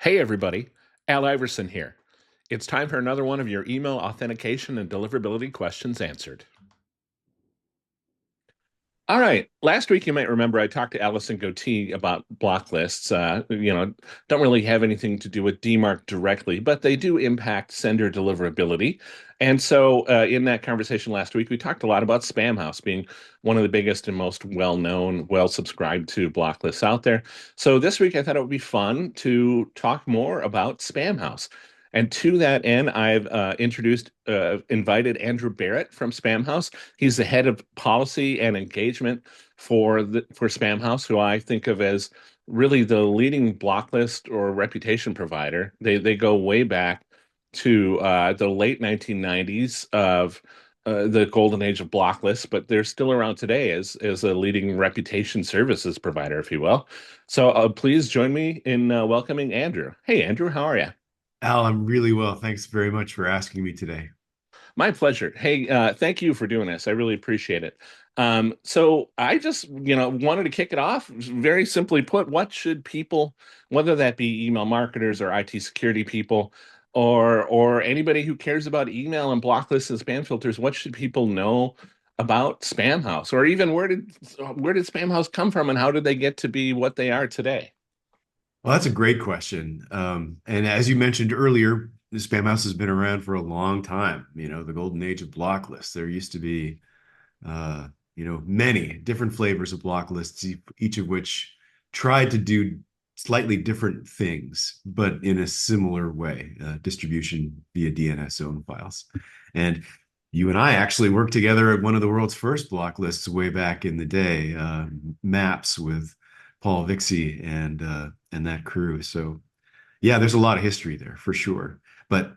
Hey everybody, Al Iverson here. It's time for another one of your email authentication and deliverability questions answered. All right. Last week, you might remember I talked to Allison Goatee about block lists. Don't really have anything to do with DMARC directly, but they do impact sender deliverability. And so, in that conversation last week, we talked a lot about Spamhaus being one of the biggest and most well-known, well-subscribed to block lists out there. So this week, I thought it would be fun to talk more about Spamhaus. And to that end, I've invited Andrew Barrett from Spamhaus. He's the head of policy and engagement for Spamhaus, who I think of as really the leading block list or reputation provider. They go way back to the late 1990s of the golden age of block lists, but they're still around today as a leading reputation services provider, if you will. So please join me in welcoming Andrew. Hey, Andrew, how are you? Al, I'm really well. Thanks very much for asking me today. My pleasure. Hey, thank you for doing this. I really appreciate it. So I just, wanted to kick it off. Very simply put, what should people, whether that be email marketers or IT security people, or anybody who cares about email and block lists and spam filters, what should people know about Spamhaus? Or even where did Spamhaus come from and how did they get to be what they are today? Well, that's a great question. And as you mentioned earlier, the Spamhaus has been around for a long time. The golden age of block lists. There used to be, many different flavors of block lists, each of which tried to do slightly different things, but in a similar way, distribution via DNS zone files. And you and I actually worked together at one of the world's first block lists way back in the day, Maps with Paul Vixie and that crew. So yeah, there's a lot of history there for sure. But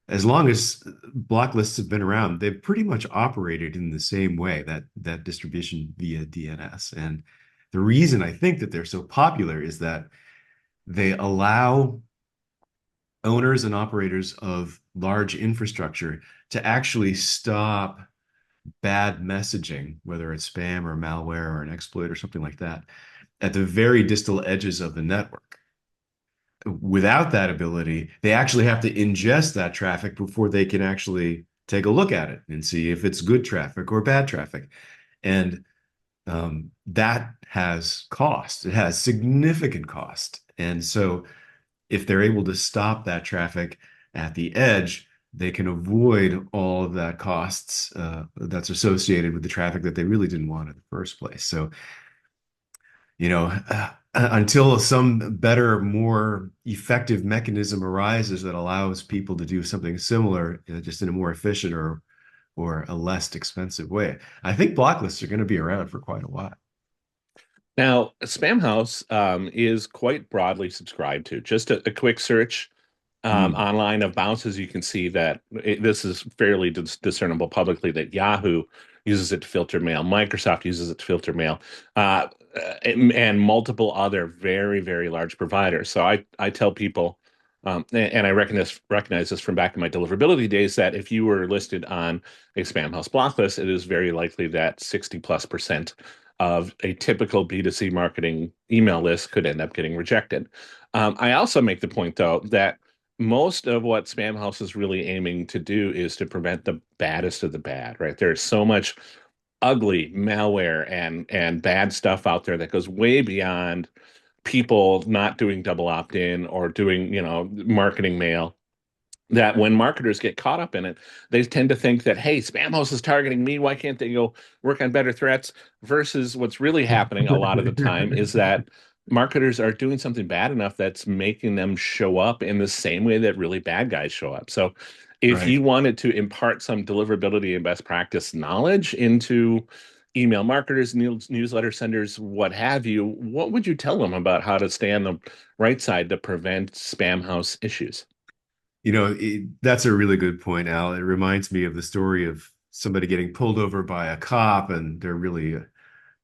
as long as block lists have been around, they've pretty much operated in the same way, that distribution via DNS. And the reason I think that they're so popular is that they allow owners and operators of large infrastructure to actually stop bad messaging, whether it's spam or malware or an exploit or something like that, at the very distal edges of the network. Without that ability, they actually have to ingest that traffic before they can actually take a look at it and see if it's good traffic or bad traffic. And that has cost. It has significant cost. And so if they're able to stop that traffic at the edge, they can avoid all of that costs that's associated with the traffic that they really didn't want in the first place. So until some better, more effective mechanism arises that allows people to do something similar, just in a more efficient or a less expensive way. I think block lists are going to be around for quite a while. Now, Spamhaus is quite broadly subscribed to. Just a quick search Mm, online of bounces, you can see that this is fairly discernible publicly that Yahoo uses it to filter mail, Microsoft uses it to filter mail, and multiple other very, very large providers. So I tell people, and I recognize this from back in my deliverability days, that if you were listed on a Spamhaus block list, it is very likely that 60+% of a typical B2C marketing email list could end up getting rejected. I also make the point, though, that most of what Spamhaus is really aiming to do is to prevent the baddest of the bad, right? There's so much ugly malware and bad stuff out there that goes way beyond people not doing double opt-in or doing, marketing mail, that when marketers get caught up in it, they tend to think that, hey, Spamhaus is targeting me. Why can't they go work on better threats? Versus what's really happening a lot of the time is that marketers are doing something bad enough that's making them show up in the same way that really bad guys show up. So if right. you wanted to impart some deliverability and best practice knowledge into email marketers, newsletter senders, what have you, what would you tell them about how to stay on the right side to prevent Spamhaus issues? That's a really good point, Al. It reminds me of the story of somebody getting pulled over by a cop and they're really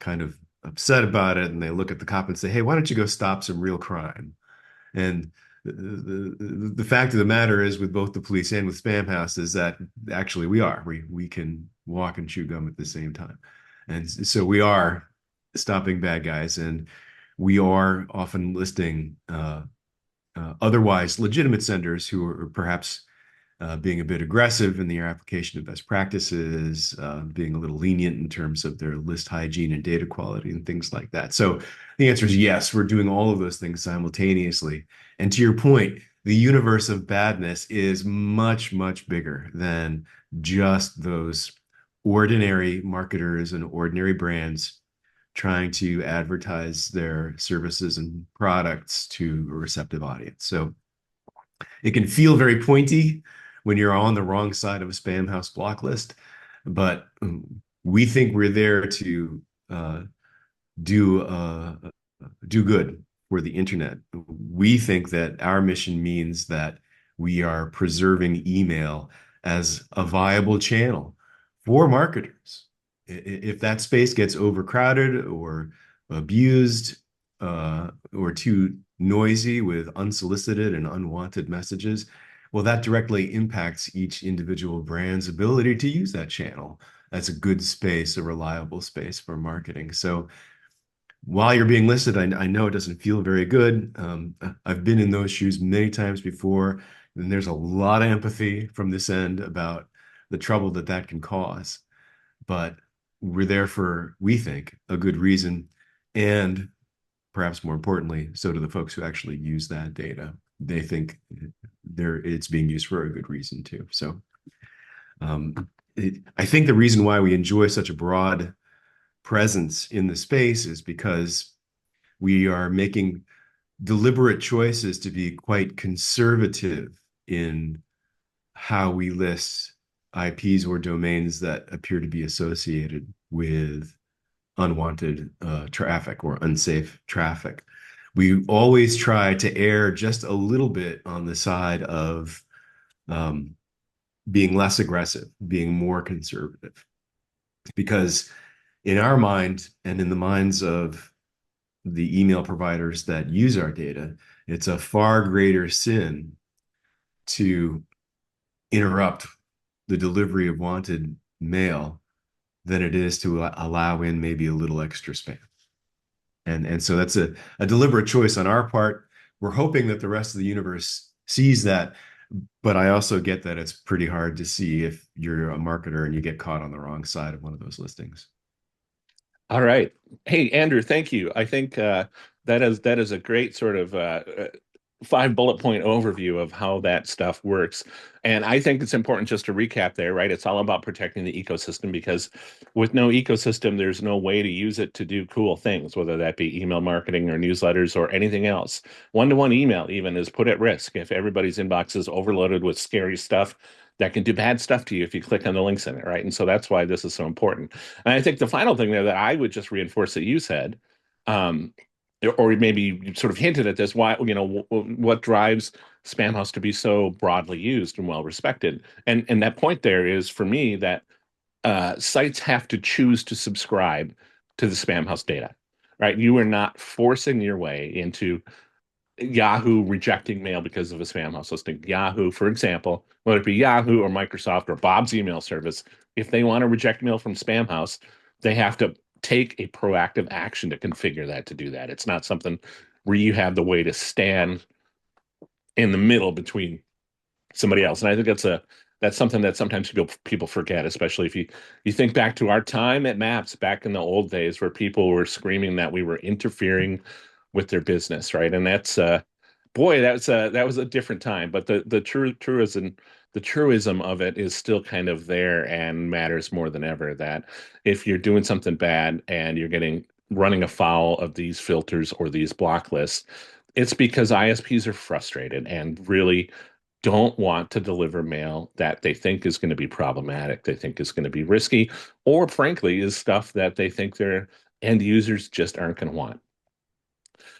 kind of upset about it. And they look at the cop and say, "Hey, why don't you go stop some real crime?" And the fact of the matter is, with both the police and with Spamhaus, is that actually we are. We can walk and chew gum at the same time. And so we are stopping bad guys, and we are often listing otherwise legitimate senders who are perhaps being a bit aggressive in their application of best practices, being a little lenient in terms of their list hygiene and data quality and things like that. So the answer is yes, we're doing all of those things simultaneously. And to your point, the universe of badness is much, much bigger than just those ordinary marketers and ordinary brands trying to advertise their services and products to a receptive audience. So it can feel very pointy when you're on the wrong side of a Spamhaus block list, but we think we're there to do do good for the internet. We think that our mission means that we are preserving email as a viable channel for marketers. If that space gets overcrowded or abused or too noisy with unsolicited and unwanted messages, well, that directly impacts each individual brand's ability to use that channel. That's a good space, a reliable space for marketing. So while you're being listed, I know it doesn't feel very good. I've been in those shoes many times before, and there's a lot of empathy from this end about the trouble that that can cause. But we're there for, we think, a good reason. And perhaps more importantly, so do the folks who actually use that data. They think it's being used for a good reason too. So I think the reason why we enjoy such a broad presence in the space is because we are making deliberate choices to be quite conservative in how we list IPs or domains that appear to be associated with unwanted traffic or unsafe traffic. We always try to err just a little bit on the side of being less aggressive, being more conservative. Because in our mind and in the minds of the email providers that use our data, it's a far greater sin to interrupt the delivery of wanted mail than it is to allow in maybe a little extra spam. And so that's a deliberate choice on our part. We're hoping that the rest of the universe sees that, but I also get that it's pretty hard to see if you're a marketer and you get caught on the wrong side of one of those listings. All right. Hey, Andrew, thank you. I think that is a great sort of five bullet point overview of how that stuff works. And I think it's important just to recap there, right? It's all about protecting the ecosystem because with no ecosystem, there's no way to use it to do cool things, whether that be email marketing or newsletters or anything else. One-to-one email even is put at risk if everybody's inbox is overloaded with scary stuff that can do bad stuff to you if you click on the links in it, right? And so that's why this is so important. And I think the final thing there that I would just reinforce that you said, um, or maybe you sort of hinted at this, why, what drives Spamhaus to be so broadly used and well respected. And that point there is for me that sites have to choose to subscribe to the Spamhaus data, right? You are not forcing your way into Yahoo rejecting mail because of a Spamhaus listing. Yahoo, for example, whether it be Yahoo or Microsoft or Bob's email service, if they want to reject mail from Spamhaus, they have to take a proactive action to configure that to do that. It's not something where you have the way to stand in the middle between somebody else. And I think that's something that sometimes people forget, especially if you think back to our time at Maps back in the old days where people were screaming that we were interfering with their business, right? And that's boy, that was a different time. But the truism of it is still kind of there and matters more than ever. That if you're doing something bad and you're getting running afoul of these filters or these block lists, it's because ISPs are frustrated and really don't want to deliver mail that they think is going to be problematic, they think is going to be risky, or frankly, is stuff that they think their end users just aren't going to want.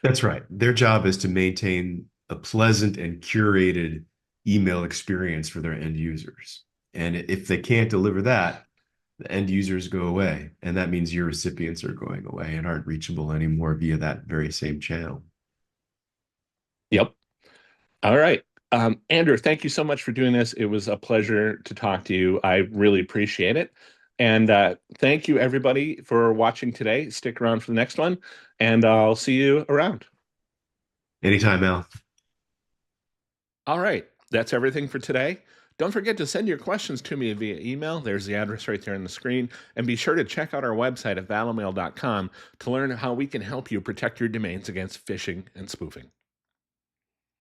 That's right. Their job is to maintain a pleasant and curated email experience for their end users. And if they can't deliver that, the end users go away. And that means your recipients are going away and aren't reachable anymore via that very same channel. Yep. All right. Andrew, thank you so much for doing this. It was a pleasure to talk to you. I really appreciate it. And thank you, everybody, for watching today. Stick around for the next one, and I'll see you around. Anytime, Al. All right, that's everything for today. Don't forget to send your questions to me via email. There's the address right there on the screen. And be sure to check out our website at valamail.com to learn how we can help you protect your domains against phishing and spoofing.